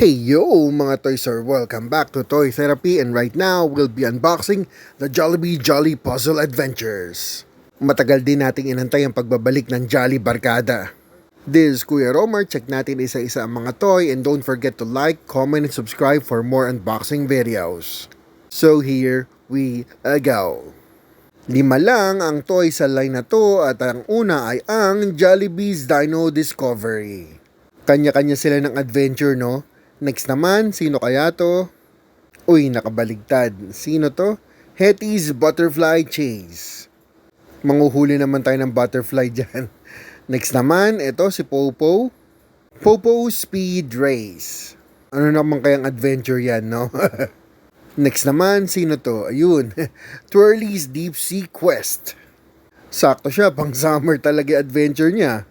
Hey yo mga Toy Sir, welcome back to Toy Therapy and right now we'll be unboxing the Jollibee Jolly Puzzle Adventures. Matagal din nating inantay ang pagbabalik ng Jolly Barkada. This is Kuya Romer, check natin isa-isa ang mga toy and don't forget to like, comment, and subscribe for more unboxing videos. So here we go. 5 lang ang toy sa line na to at ang una ay ang Jollibee's Dino Discovery. Kanya-kanya sila ng adventure, no? Next naman, sino kaya to? Uy, nakabaligtad. Sino to? Hetty's Butterfly Chase. Manguhuli naman tayo ng butterfly dyan. Next naman, ito si Popo. Popo Speed Race. Ano naman kayang adventure yan, no? Next naman, sino to? Ayun, Twirly's Deep Sea Quest. Sakto siya, pang summer talaga adventure niya.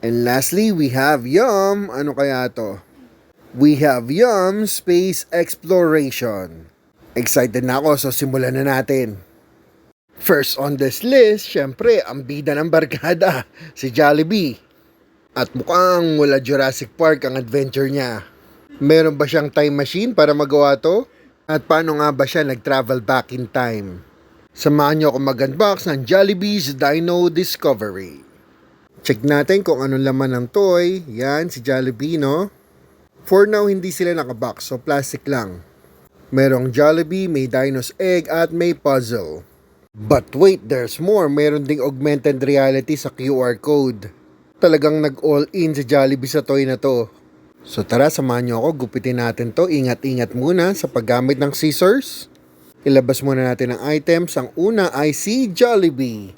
And lastly, we have Yum. Ano kaya to? We have Yum Space Exploration. Excited na ako, so simulan na natin. First on this list, syempre, ang bida ng barkada, si Jollibee. At mukhang mula Jurassic Park ang adventure niya. Meron ba siyang time machine para magawa to? At paano nga ba siya nag-travel back in time? Samahan niyo ako mag-unbox ng Jollibee's Dino Discovery. Check natin kung anong laman ng toy. Yan, si Jollibee, no? For now, hindi sila nakabox, so plastic lang. Merong Jollibee, may Dino's Egg, at may puzzle. But wait, there's more. Meron ding augmented reality sa QR code. Talagang nag-all in si Jollibee sa toy na to. So tara, samahan niyo ako, gupitin natin to. Ingat-ingat muna sa paggamit ng scissors. Ilabas muna natin ang items. Ang una ay si Jollibee.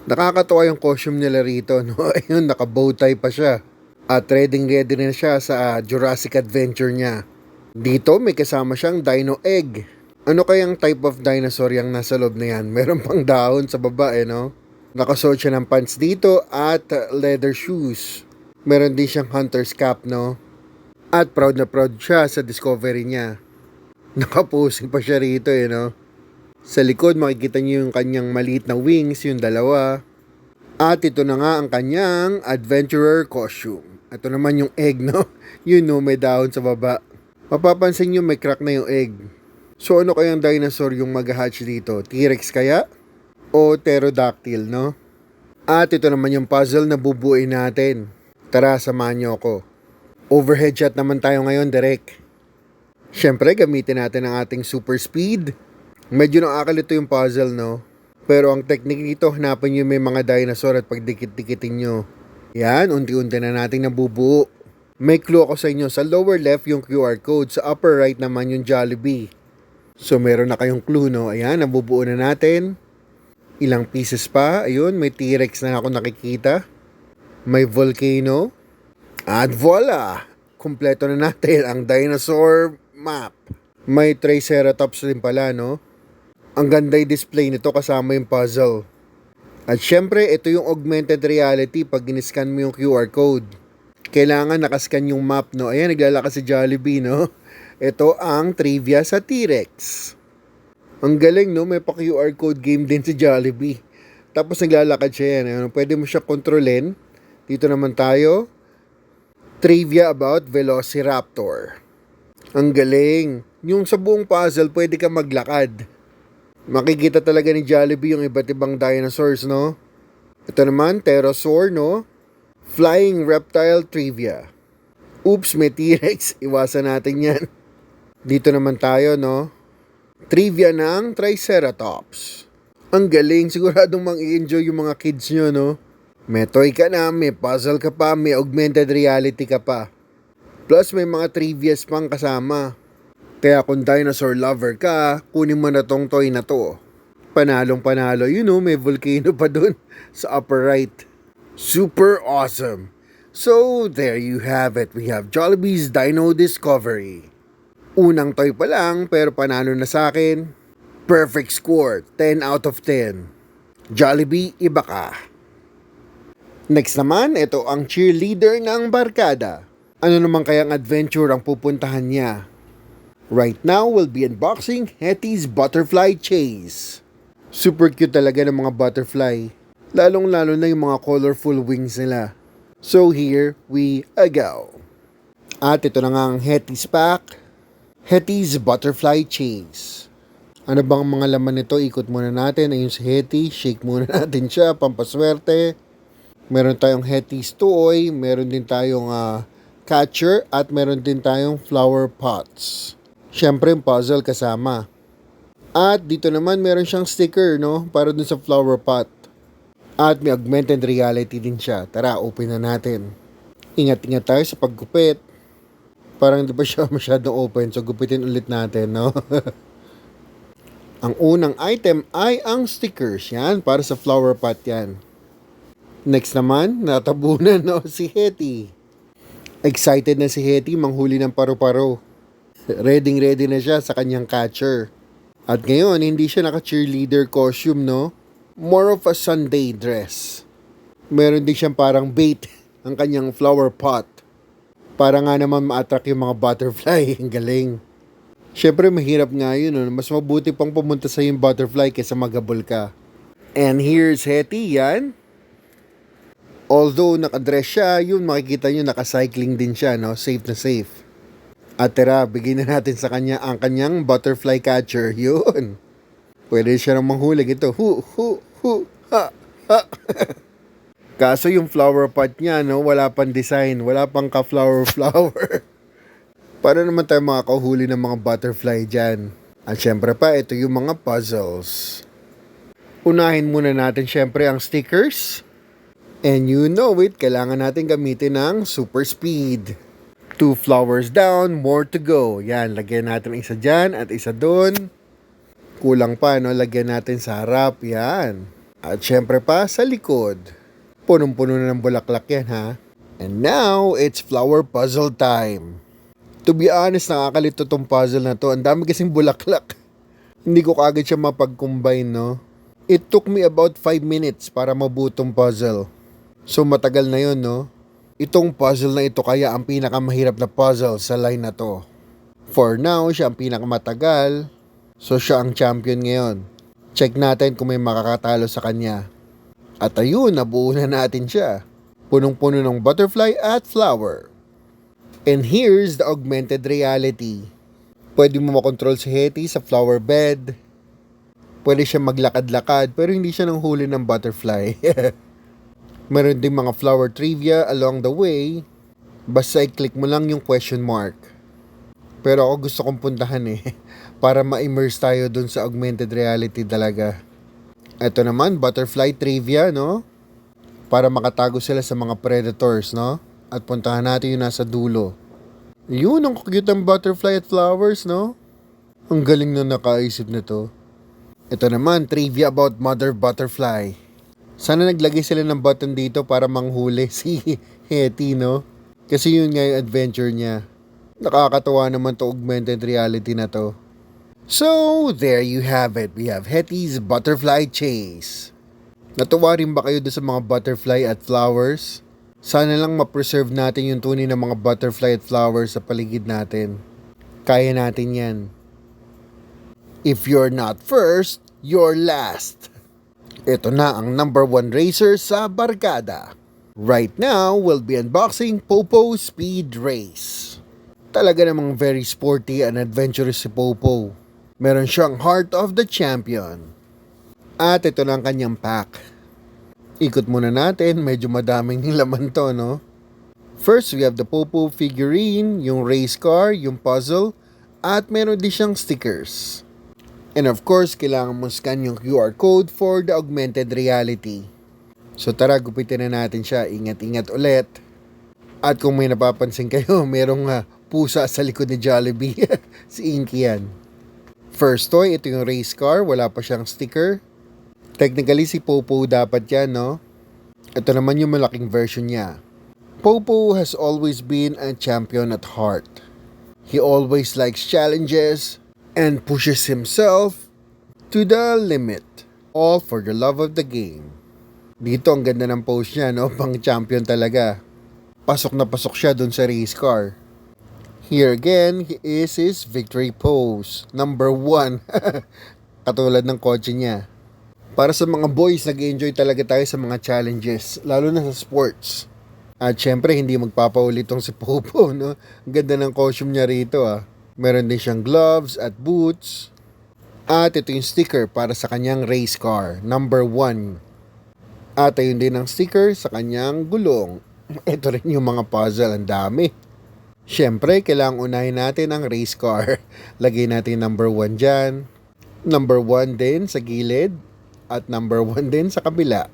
Nakakatawa yung costume nila rito, no? Ayun, naka-bow tie pa siya. At ready na siya sa Jurassic Adventure niya. Dito may kasama siyang Dino Egg. Ano kayang type of dinosaur yung nasa loob na yan? Meron pang dahon sa baba, no? Nakasuot siya ng pants dito at leather shoes. Meron din siyang hunter's cap, no? At proud na proud siya sa discovery niya. Nakaposing pa siya rito, no? Sa likod makikita niyo yung kanyang maliit na wings, yung dalawa. At ito na nga ang kanyang adventurer costume. Ito naman yung egg, no? Yun, no, may dahon sa baba. Mapapansin nyo may crack na yung egg. So ano kayang dinosaur yung mag-hatch dito? T-Rex kaya? O pterodactyl, no? At ito naman yung puzzle na bubuuin natin. Tara, samahan nyo ako. Overhead shot naman tayo ngayon, direct. Siyempre, gamitin natin ang ating super speed. Medyo nakakalito yung puzzle, no? Pero ang technique nito, hanapan nyo may mga dinosaur at pagdikit-dikitin nyo. Yan, unti-unti na nating nabubuo. May clue ako sa inyo. Sa lower left yung QR code, sa upper right naman yung Jollibee. So meron na kayong clue, no? Ayan, nabubuo na natin. Ilang pieces pa. Ayun, may T-Rex na ako nakikita. May volcano. At voila! Kumpleto na natin ang dinosaur map. May Triceratops din pala, no? Ang ganda yung display nito kasama yung puzzle. At syempre, ito yung augmented reality pag giniscan mo yung QR code. Kailangan nakascan yung map, no? Ayan, naglalakas si Jollibee, no? Ito ang trivia sa T-Rex. Ang galing, no? May pa-QR code game din si Jollibee. Tapos naglalakad siya yan. Ano? Pwede mo siya kontrolin. Dito naman tayo. Trivia about Velociraptor. Ang galing. Yung sa buong puzzle, pwede ka maglakad. Makikita talaga ni Jollibee yung iba't ibang dinosaurs, no? Ito naman, pterosaur, no? Flying reptile trivia. Oops, may T-Rex. Iwasan natin yan. Dito naman tayo, no? Trivia ng Triceratops. Ang galing. Siguradong mang-i-enjoy yung mga kids nyo, no? May toy ka na, may puzzle ka pa, may augmented reality ka pa. Plus, may mga trivias pang kasama. Kaya kung dinosaur lover ka, kunin mo na tong toy na to. Panalong panalo, may volcano pa dun sa upper right. Super awesome! So, there you have it. We have Jollibee's Dino Discovery. Unang toy pa lang, pero panalo na sa akin. Perfect score, 10 out of 10. Jollibee, iba ka. Next naman, ito ang cheerleader ng barkada. Ano naman kayang adventure ang pupuntahan niya? Right now, we'll be unboxing Hetty's Butterfly Chase. Super cute talaga ng mga butterfly. Lalong-lalo na yung mga colorful wings nila. So here we go. At ito na nga ang Hetty's Pack. Hetty's Butterfly Chase. Ano bang mga laman nito? Ikot muna natin. Ayun si Hetty. Shake muna natin siya. Pampaswerte. Meron tayong Hetty's Toy. Meron din tayong catcher. At meron din tayong flower pots. Siyempre yung puzzle kasama. At dito naman meron siyang sticker, no? Para dun sa flower pot. At may augmented reality din siya. Tara, open na natin. Ingat-ingat tayo sa paggupit. Parang di ba siya masyadong open, so gupitin ulit natin, no? Ang unang item ay ang stickers. Yan, para sa flower pot yan. Next naman, natabunan, no? Si Hetty. Excited na si Hetty manghuli ng paru-paro. Ready na siya sa kanyang catcher. At ngayon, hindi siya naka-cheerleader costume, no? More of a Sunday dress. Meron din siyang parang bait ang kanyang flower pot. Para nga naman ma-attract yung mga butterfly. Ang galing. Siyempre, mahirap nga yun. No? Mas mabuti pang pumunta sa yung butterfly kaysa magabol ka. And here's Hetty, yan. Although nakadress siya, yun makikita nyo naka-cycling din siya, no? Safe na safe. At tara, bigyan na natin sa kanya ang kanyang butterfly catcher. Yun. Pwede siya nang manghuli. Ito, ha. Kaso yung flower pot niya, no? Wala pang design. Wala pang ka-flower. Para naman tayo makakahuli ng mga butterfly dyan. At syempre pa, ito yung mga puzzles. Unahin muna natin syempre ang stickers. And you know it, kailangan natin gamitin ng super speed. 2 flowers down, more to go. Yan, lagyan natin isa dyan at isa dun. Kulang pa, no? Lagyan natin sa harap. Yan. At syempre pa, sa likod. Punong-puno na ng bulaklak yan, ha? And now, it's flower puzzle time. To be honest, nakakalito tong puzzle na to. Ang dami kasing bulaklak. Hindi ko kagad siya mapag-combine, no? It took me about 5 minutes para mabuo tong puzzle. So matagal na yon, no? Itong puzzle na ito kaya ang pinakamahirap na puzzle sa line na to. For now, siya ang pinakamatagal. So siya ang champion ngayon. Check natin kung may makakatalo sa kanya. At ayun, nabuo na natin siya. Punong-puno ng butterfly at flower. And here's the augmented reality. Pwede mo makontrol si Hetty sa flower bed. Pwede siya maglakad-lakad pero hindi siya nanghuli ng butterfly. Meron ding mga flower trivia along the way. Basta i-click mo lang yung question mark. Pero ako gusto kong puntahan para ma-immerse tayo dun sa augmented reality talaga. Ito naman, butterfly trivia, no? Para makatago sila sa mga predators, no? At puntahan natin yung nasa dulo. Yun, ang cute ng butterfly at flowers, no? Ang galing na nakaisip nito. Ito naman, trivia about mother butterfly. Sana naglagay sila ng button dito para manghuli si Hetty, no? Kasi yun nga yung adventure niya. Nakakatawa naman to augmented reality na to. So, there you have it. We have Hetty's Butterfly Chase. Natuwa rin ba kayo doon sa mga butterfly at flowers? Sana lang ma-preserve natin yung tunay ng mga butterfly at flowers sa paligid natin. Kaya natin yan. If you're not first, you're last. Ito na ang number 1 racer sa barkada. Right now, we'll be unboxing Popo Speed Race. Talaga namang very sporty and adventurous si Popo. Meron siyang Heart of the Champion. At ito na ang kanyang pack. Ikot muna natin, medyo madaming laman to, no? First, we have the Popo figurine, yung race car, yung puzzle, at meron din siyang stickers. And of course, kailangan mo scan yung QR code for the augmented reality. So tara, gupitin na natin siya. Ingat-ingat ulit. At kung may napapansin kayo, merong pusa sa likod ni Jollibee. Si Inky yan. First toy, ito yung race car. Wala pa siyang sticker. Technically, si Popo dapat yan, no? Ito naman yung malaking version niya. Popo has always been a champion at heart. He always likes challenges and pushes himself to the limit. All for the love of the game. Dito ang ganda ng pose niya, no? Pang champion talaga. Pasok na pasok siya dun sa race car. Here again, is his victory pose. Number 1. Katulad ng kotse niya. Para sa mga boys, nag-enjoy talaga tayo sa mga challenges, lalo na sa sports. At syempre, hindi magpapaulit tong si Popo, no? Ang ganda ng costume niya rito, ah. Meron din siyang gloves at boots. At ito yung sticker para sa kanyang race car, number 1. At ayun din ang sticker sa kanyang gulong. Ito rin yung mga puzzle, ang dami. Syempre, kailangang unahin natin ang race car. Lagay natin number 1 dyan. Number 1 din sa gilid. At number 1 din sa kabila.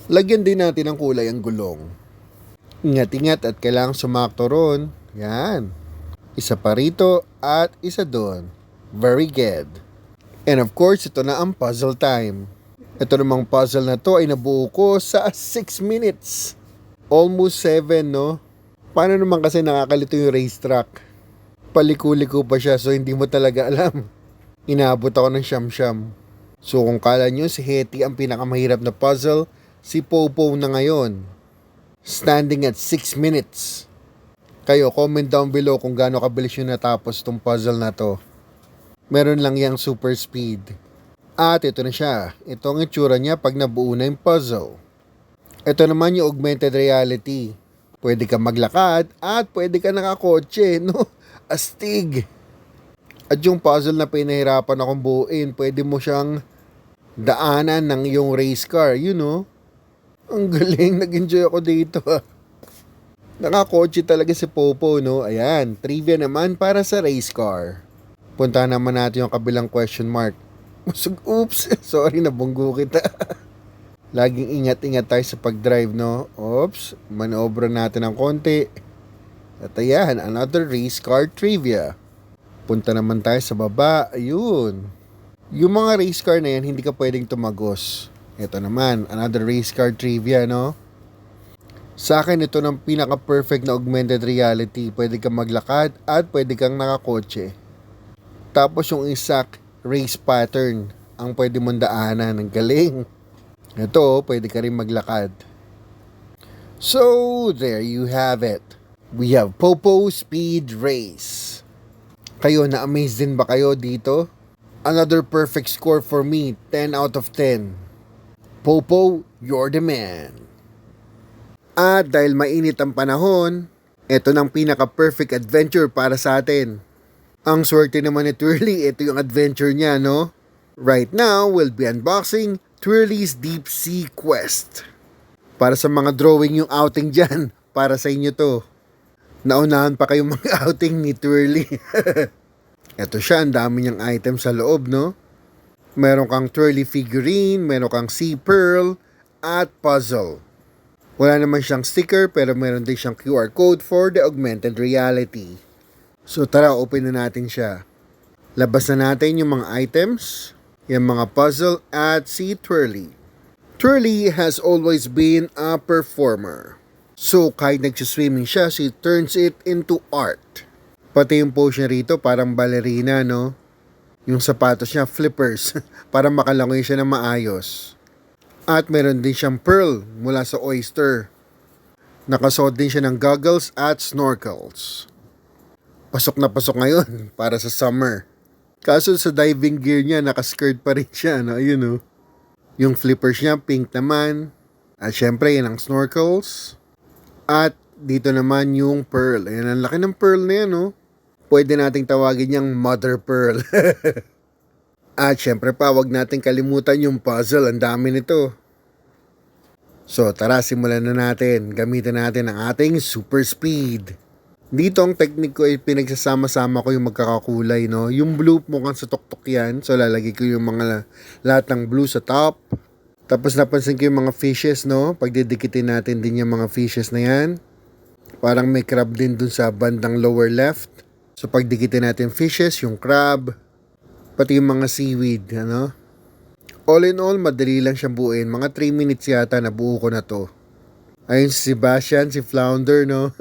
Lagyan din natin ng kulay ang gulong. Ingat-ingat at kailangang sumakto ron. Yan. Isa pa rito at isa doon. Very good. And of course, ito na ang puzzle time. Ito namang puzzle na to ay nabuo ko sa 6 minutes. Almost 7, no? Paano naman kasi nakakalito yung racetrack? Paliko-liko pa siya so hindi mo talaga alam. Inaabot ako ng siyam-siyam. So kung kala nyo si Hetty ang pinakamahirap na puzzle, si Popo na ngayon. Standing at 6 minutes. Kayo, comment down below kung gaano kabilis yung natapos tong puzzle na to. Meron lang yang super speed. At ito na siya. Ito ang itsura niya pag nabuo na yung puzzle. Ito naman yung augmented reality. Pwede ka maglakad at pwede ka nakakotse, no? Astig! At yung puzzle na pinahirapan akong buuin, pwede mo siyang daanan ng iyong race car, you know? Ang galing, nag-enjoy ako dito. Nakakotse talaga si Popo, no? Ayan, trivia naman para sa race car. Punta naman natin yung kabilang question mark. Oops, sorry, nabunggo kita. Laging ingat-ingat tayo sa pag-drive, no? Oops, manobra natin ng konti. At ayan, another race car trivia. Punta naman tayo sa baba, ayun. Yung mga race car na yan, hindi ka pwedeng tumagos. Ito naman, another race car trivia, no? Sa akin, ito ng pinaka-perfect na augmented reality. Pwede kang maglakad at pwede kang nakakotse. Tapos yung exact race pattern ang pwede mong daanan. Ang galing. Ito, pwede ka rin maglakad. So, there you have it. We have Popo Speed Race. Kayo, na-amaze din ba kayo dito? Another perfect score for me, 10 out of 10. Popo, you're the man. At dahil mainit ang panahon, ito ng pinaka-perfect adventure para sa atin. Ang swerte naman ni Twirly, ito yung adventure niya, no? Right now, we'll be unboxing Twirly's Deep Sea Quest. Para sa mga drawing yung outing dyan, para sa inyo to. Naunahan pa kayong mga outing ni Twirly. Ito siya, ang dami niyang item sa loob, no? Meron kang Twirly figurine, meron kang sea pearl, at puzzle. Wala naman siyang sticker pero meron din siyang QR code for the augmented reality. So tara, open na natin siya. Labas na natin yung mga items, yung mga puzzle at si Twirly. Twirly has always been a performer. So kahit nagsiswimming siya, she turns it into art. Pati yung pose niya rito parang ballerina, no? Yung sapatos niya, flippers, para makalangoy siya ng maayos. At meron din siyang pearl mula sa oyster. Nakasuot din siya ng goggles at snorkels. Pasok na pasok ngayon para sa summer. Kaso sa diving gear niya, nakaskirt pa rin siya, no? Ayun, no? Yung flippers niya, pink naman. At syempre, yan ang snorkels. At dito naman yung pearl. Ayan, ang laki ng pearl na yan, no? Pwede nating tawagin niyang mother pearl. At syempre pa, wag nating kalimutan yung puzzle. Ang dami nito. So, tara, simulan na natin. Gamitin natin ang ating super speed. Dito ang technique ko ay pinagsasama-sama ko yung magkakakulay, no? Yung blue mukhang sa tuktok yan. So, lalagay ko yung mga lahat ng blue sa top. Tapos napansin ko yung mga fishes, no? Pagdidikitin natin din yung mga fishes na yan. Parang may crab din dun sa bandang lower left. So, pagdikitin natin fishes, yung crab, pati yung mga seaweed, ano? All in all, madali lang siyang buuin. Mga 3 minutes yata na buo ko na to. Ayun si Sebastian, si Flounder, no?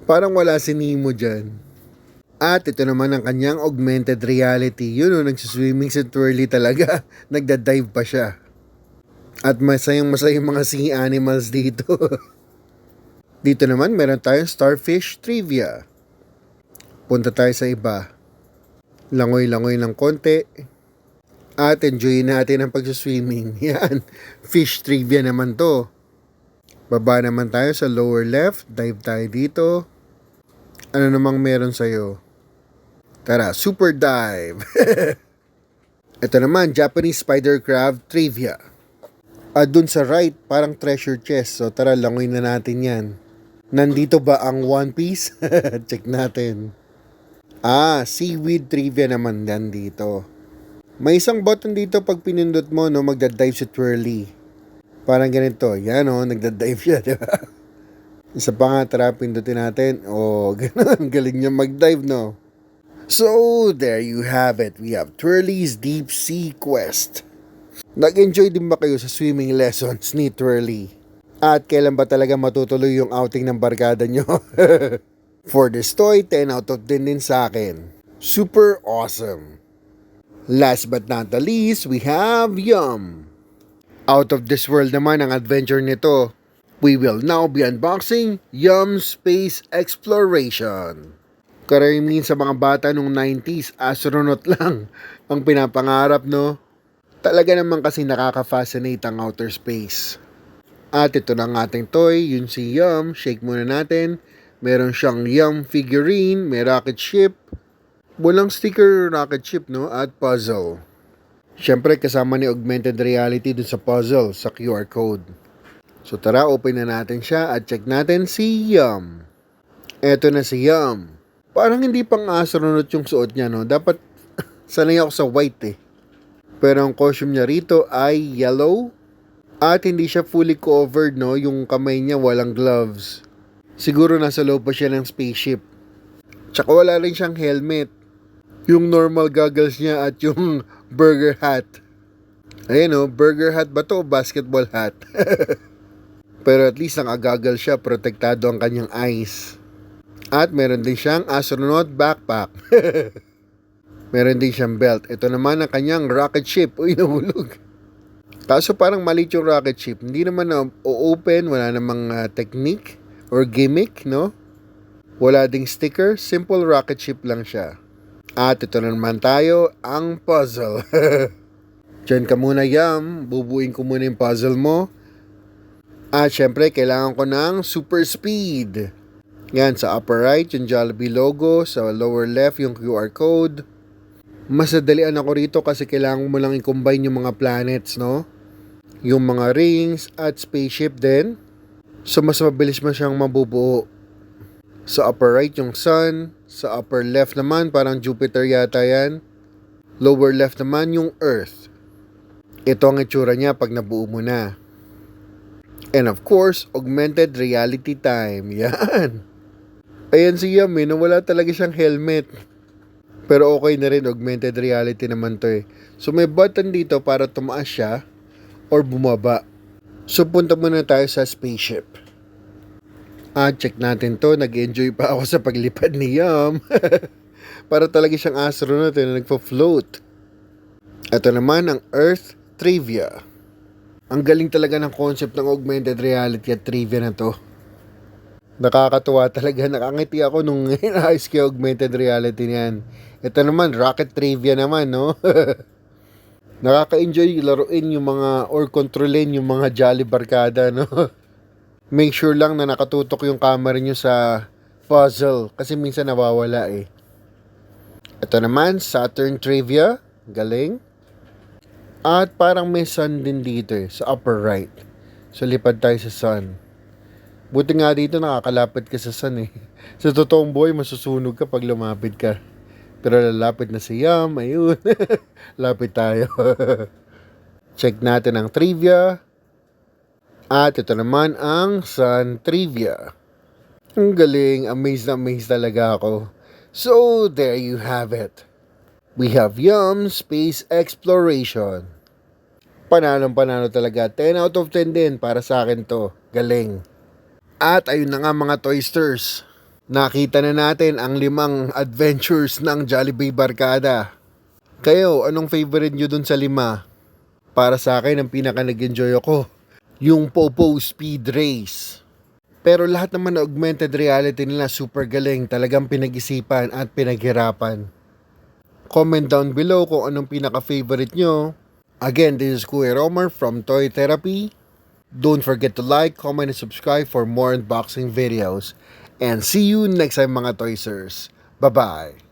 Parang wala si Nemo dyan. At ito naman ang kanyang augmented reality. Yun o, nagsiswimming si Twirly talaga. Nagda-dive pa siya. At masayang mga sea animals dito. Dito naman meron tayong starfish trivia. Punta tayo sa iba. Langoy-langoy ng konti. At enjoy natin ang pag-swimming. Yan. Fish trivia naman to. Baba naman tayo sa lower left. Dive tayo dito. Ano namang meron sa'yo? Tara, super dive! Ito naman, Japanese spider crab trivia. At dun sa right, parang treasure chest. So tara, langoy na natin yan. Nandito ba ang One Piece? Check natin. Seaweed trivia naman yan dito. May isang button dito pag pinindot mo, no, magdadive si Twirly. Parang ganito. Yan, no, nagdadive siya, di ba? Isa pa nga, tara, pindutin natin. Ganun. Galing niya mag-dive, no? So, there you have it. We have Twirly's Deep Sea Quest. Nag-enjoy din ba kayo sa swimming lessons ni Twirly? At kailan ba talaga matutuloy yung outing ng barkada nyo? For this toy, 10 out of 10 din sa akin. Super awesome. Last but not the least, we have Yum. Out of this world naman ang adventure nito. We will now be unboxing Yum Space Exploration. Karamihan sa mga bata nung 90s, astronaut lang ang pinapangarap, no? Talaga naman kasi nakaka-fascinate ang outer space. At ito na ang ating toy, yun si Yum. Shake muna natin. Meron siyang Yum figurine, may rocket ship. Walang sticker rocket ship, no? At puzzle. Siyempre kasama ni augmented reality dun sa puzzle, sa QR code. So tara, open na natin siya at check natin si Yum. Eto na si Yum. Parang hindi pang astronaut yung suot niya, no? Dapat sanay ako sa white eh. Pero ang costume niya rito ay yellow. At hindi siya fully covered, no? Yung kamay niya walang gloves. Siguro nasa loob pa siya ng spaceship. Tsaka wala rin siyang helmet. Yung normal goggles niya at yung burger hat. Ayan, no? Burger hat ba to? Basketball hat. Pero at least naka-goggle siya. Protektado ang kanyang eyes. At meron din siyang astronaut backpack. Meron din siyang belt. Ito naman ang kanyang rocket ship. Uy, nahulog. Kaso parang maliit yung rocket ship. Hindi naman na o-open, wala namang technique or gimmick, no? Wala ding sticker, simple rocket ship lang siya. At ito na naman tayo, ang puzzle. Diyan ka muna, Yum. Bubuin ko muna yung puzzle mo. At syempre, kailangan ko ng super speed. Yan, sa upper right, yung Jollibee logo. Sa lower left, yung QR code. Mas nadalian ako rito kasi kailangan mo lang i-combine yung mga planets, no? Yung mga rings at spaceship din. So, mas mabilis mo siyang mabubuo. Sa upper right, yung sun. Sa upper left naman, parang Jupiter yata yan. Lower left naman, yung Earth. Ito ang itsura niya pag nabuo mo na. And of course, augmented reality time. Yan. Ayan si Yum, wala talaga siyang helmet. Pero okay na rin, augmented reality naman to eh. So may button dito para tumaas siya or bumaba. So punta muna tayo sa spaceship. Check natin to. Nag-enjoy pa ako sa paglipad ni Yum. Para talaga siyang astronaut na nagpo-float. Ito naman ang Earth Trivia. Ang galing talaga ng concept ng augmented reality at trivia na to. Nakakatuwa talaga. Nakangiti ako nung inaayos ko augmented reality niyan. Ito naman, rocket trivia naman, no? Nakaka-enjoy laruin yung mga or kontrolin yung mga jolly barkada, no? Make sure lang na nakatutok yung camera nyo sa puzzle kasi minsan nawawala eh. Ito naman, Saturn trivia. Galing. At parang may sun din dito eh, sa upper right. So lipad tayo sa sun. Buti nga dito nakakalapit ka sa sun eh. Sa totoong buhay, masusunog ka pag lumapit ka. Pero lalapit na si Yum, ayun. Lapit tayo. Check natin ang trivia. At ito naman ang sun trivia. Ang galing, amazed na amazed talaga ako. So, there you have it. We have Yum Space Exploration. Panalo talaga. 10 out of 10 din para sa akin to. Galing. At ayun na nga mga Toysters. Nakita na natin ang 5 adventures ng Jollibee Barkada. Kayo, anong favorite nyo dun sa 5? Para sa akin, ang pinaka nag-enjoy ako, yung Popo Speed Race. Pero lahat naman na augmented reality nila super galing. Talagang pinag-isipan at pinaghirapan. Comment down below kung anong pinaka-favorite nyo. Again, this is Kuya Romer from Toy Therapy. Don't forget to like, comment, and subscribe for more unboxing videos. And see you next time mga Toysers. Bye-bye!